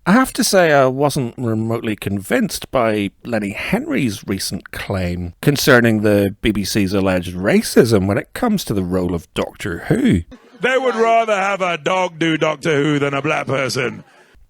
I have to say I wasn't remotely convinced by Lenny Henry's recent claim concerning the BBC's alleged racism when it comes to the role of Doctor Who. They would rather have a dog do Doctor Who than a black person.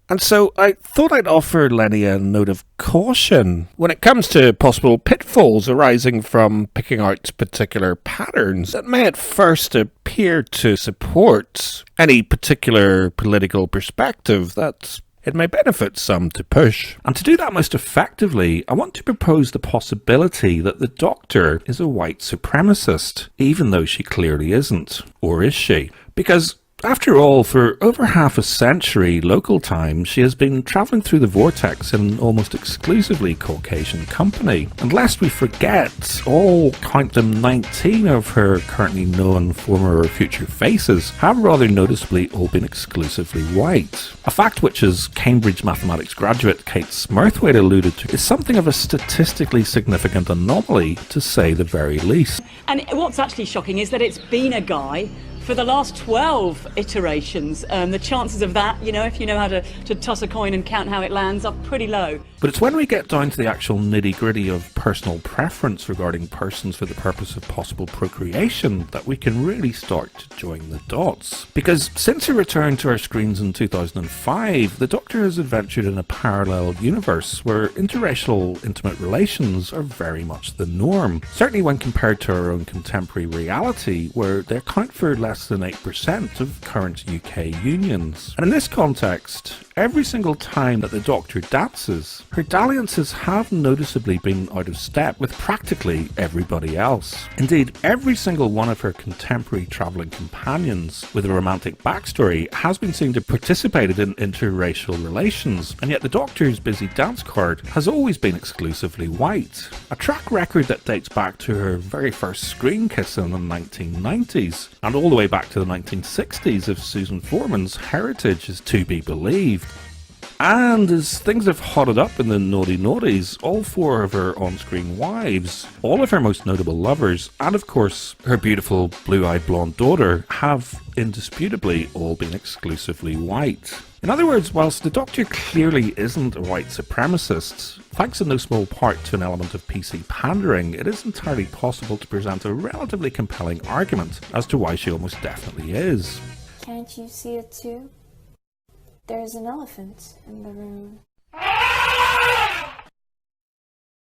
And so I thought I'd offer Lenny a note of caution when it comes to possible pitfalls arising from picking out particular patterns that may at first appear to support any particular political perspective that it may benefit some to push. And to do that most effectively, I want to propose the possibility that the Doctor is a white supremacist, even though she clearly isn't. Or is she? Because after all, for over half a century local time, she has been travelling through the vortex in almost exclusively Caucasian company. And lest we forget, all, count them, 19 of her currently known former or future faces have rather noticeably all been exclusively white. A fact which, as Cambridge mathematics graduate Kate Smurthwaite alluded to, is something of a statistically significant anomaly, to say the very least. And what's actually shocking is that it's been a guy for the last 12 iterations. The chances of that, if you know how to toss a coin and count how it lands, are pretty low. But it's when we get down to the actual nitty-gritty of personal preference regarding persons for the purpose of possible procreation that we can really start to join the dots. Because since her return to our screens in 2005, the Doctor has adventured in a parallel universe where interracial intimate relations are very much the norm. Certainly when compared to our own contemporary reality, where they account for less than 8% of current UK unions. And in this context, every single time that the Doctor dances, her dalliances have noticeably been out of step with practically everybody else. Indeed, every single one of her contemporary travelling companions with a romantic backstory has been seen to participate in interracial relations, and yet the Doctor's busy dance card has always been exclusively white. A track record that dates back to her very first screen kiss in the 1990s, and all the way back to the 1960s if Susan Foreman's heritage is to be believed. And as things have hotted up in the naughty naughties, all four of her on-screen wives, all of her most notable lovers, and of course her beautiful blue-eyed blonde daughter have indisputably all been exclusively white. In other words, whilst the Doctor clearly isn't a white supremacist, thanks in no small part to an element of PC pandering, it is entirely possible to present a relatively compelling argument as to why she almost definitely is. Can't you see it too? There's an elephant in the room.